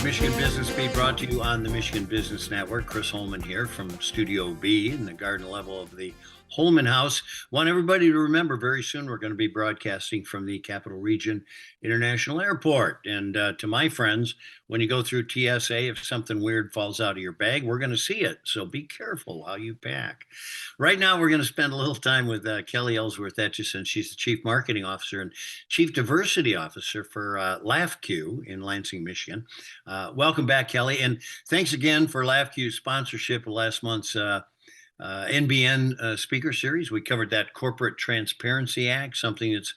to Michigan Business Beat, brought to you on the Michigan Business Network. Chris Holman here from Studio B in the garden level of the Holman House. Want everybody to remember, very soon we're going to be broadcasting from the Capital Region International Airport. And to my friends, when you go through TSA, if something weird falls out of your bag, we're going to see it. So be careful how you pack. Right now, we're going to spend a little time with Kelli Ellsworth Etchison. She's the Chief Marketing Officer and Chief Diversity Officer for LAFCU in Lansing, Michigan. Welcome back, Kelli. And thanks again for LAFCU's sponsorship of last month's NBN speaker series. We covered that Corporate Transparency Act, something that's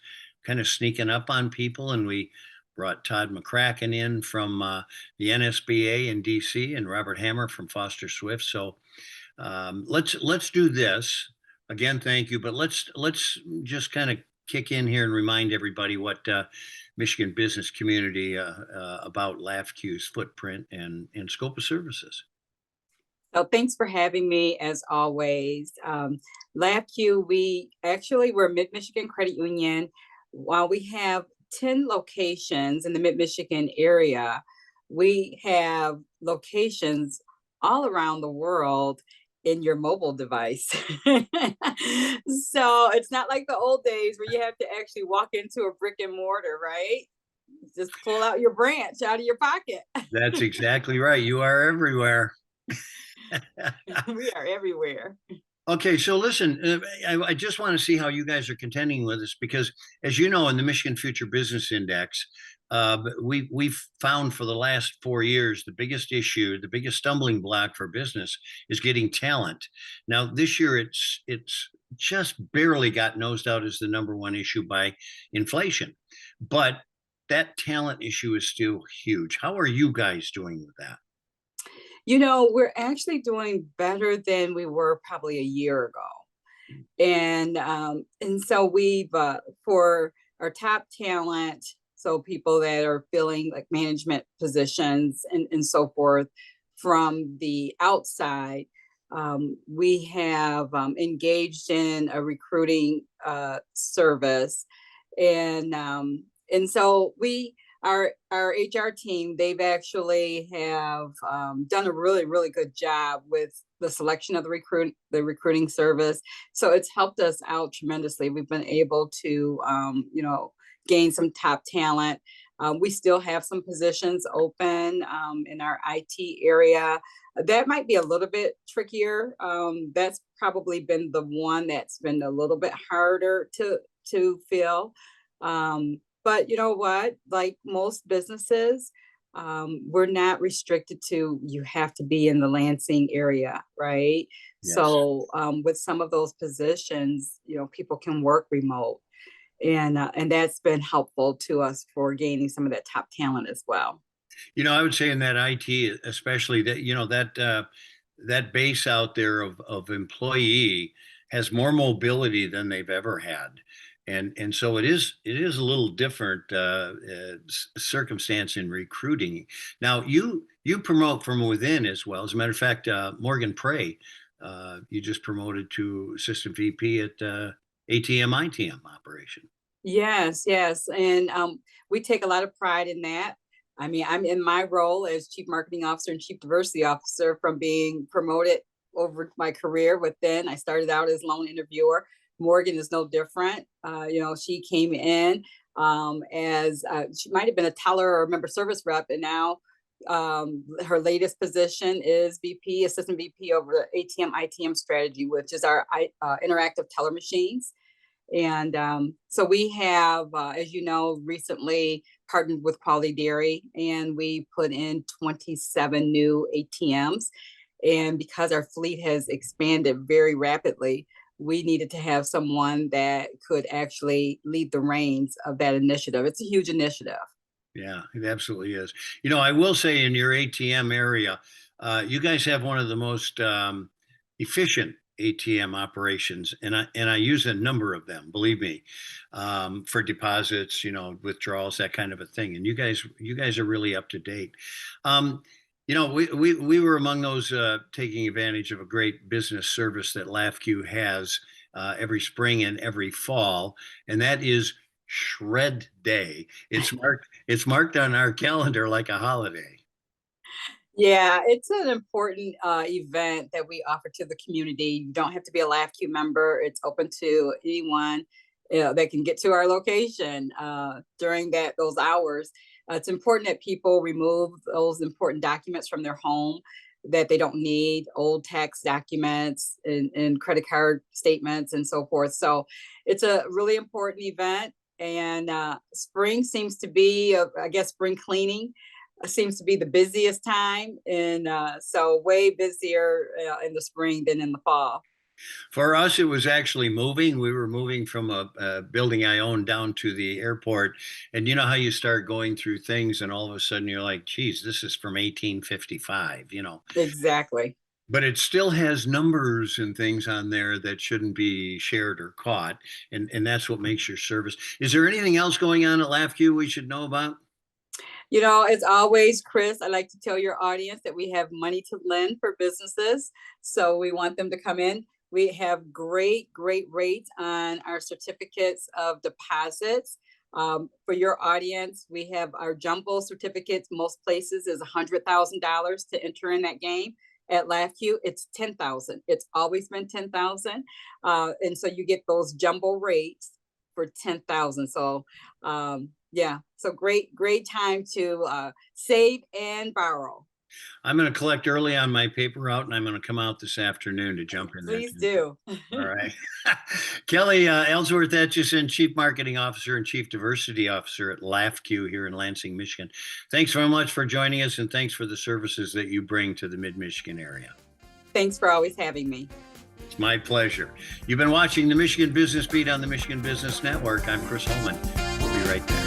kind of sneaking up on people. And we brought Todd McCracken in from the NSBA in DC and Robert Hammer from Foster Swift. So let's do this. Again, thank you. But let's just kind of kick in here and remind everybody what Michigan business community about LAFCU's footprint and scope of services. So thanks for having me, as always. LAFCU, we're a Mid-Michigan credit union. While we have 10 locations in the Mid-Michigan area, we have locations all around the world in your mobile device. So it's not like the old days where you have to actually walk into a brick and mortar, right? Just pull out your branch out of your pocket. That's exactly right. You are everywhere. We are everywhere. Okay, so listen, I just want to see how you guys are contending with this, because as you know, in the Michigan Future Business Index, we've found for the last 4 years, the biggest issue, the biggest stumbling block for business is getting talent. Now, this year, it's just barely got nosed out as the number one issue by inflation. But that talent issue is still huge. How are you guys doing with that? You know, we're actually doing better than we were probably a year ago. And so we've, for our top talent, so people that are filling like management positions and so forth from the outside, we have engaged in a recruiting service. And so our HR team, they've actually have done a really, really good job with the selection of the recruiting service. So it's helped us out tremendously. We've been able to, gain some top talent. We still have some positions open in our IT area. That might be a little bit trickier. That's probably been the one that's been a little bit harder to fill. But you know what, like most businesses, we're not restricted to, you have to be in the Lansing area, right? Yes. So with some of those positions, people can work remote. And that's been helpful to us for gaining some of that top talent as well. I would say in that IT, especially that, that base out there of employee has more mobility than they've ever had. And so it is a little different circumstance in recruiting. Now you promote from within as well. As a matter of fact, Morgan Prey, you just promoted to Assistant VP at ATM ITM Operation. Yes. And we take a lot of pride in that. I mean, I'm in my role as Chief Marketing Officer and Chief Diversity Officer from being promoted over my career within. I started out as loan interviewer. Morgan is no different. She came in as she might have been a teller or member service rep, and now her latest position is Assistant VP over the ATM ITM strategy, which is our interactive teller machines. And so we have, as you know, recently partnered with Quality Dairy, and we put in 27 new ATMs. And because our fleet has expanded very rapidly, we needed to have someone that could actually lead the reins of that initiative. It's a huge initiative. Yeah, it absolutely is. I will say in your ATM area, you guys have one of the most efficient ATM operations, and I use a number of them, believe me, for deposits, withdrawals, that kind of a thing. And you guys are really up to date. We were among those taking advantage of a great business service that LAFCU has every spring and every fall, and that is Shred Day. It's marked on our calendar like a holiday. Yeah, it's an important event that we offer to the community. You don't have to be a LAFCU member. It's open to anyone that can get to our location during those hours. It's important that people remove those important documents from their home that they don't need, old tax documents and credit card statements and so forth. So it's a really important event. And spring seems to be, I guess, spring cleaning seems to be the busiest time, and so way busier in the spring than in the fall. For us, it was actually moving. We were moving from a building I owned down to the airport. And you know how you start going through things and all of a sudden you're like, geez, this is from 1855, you know. Exactly. But it still has numbers and things on there that shouldn't be shared or caught. And that's what makes your service. Is there anything else going on at LAFCU we should know about? You know, as always, Chris, I like to tell your audience that we have money to lend for businesses. So we want them to come in. We have great rates on our certificates of deposits. For your audience, we have our jumbo certificates. Most places is $100,000 to enter in that game. At LAFCU, it's 10,000. It's always been 10,000, and so you get those jumbo rates for 10,000. So yeah, so great time to save and borrow. I'm going to collect early on my paper route and I'm going to come out this afternoon to jump in that. Please do. All right. Kelli Ellsworth Etchison, Chief Marketing Officer and Chief Diversity Officer at LAFCU here in Lansing, Michigan. Thanks very much for joining us and thanks for the services that you bring to the Mid-Michigan area. Thanks for always having me. It's my pleasure. You've been watching the Michigan Business Beat on the Michigan Business Network. I'm Chris Holman. We'll be right back.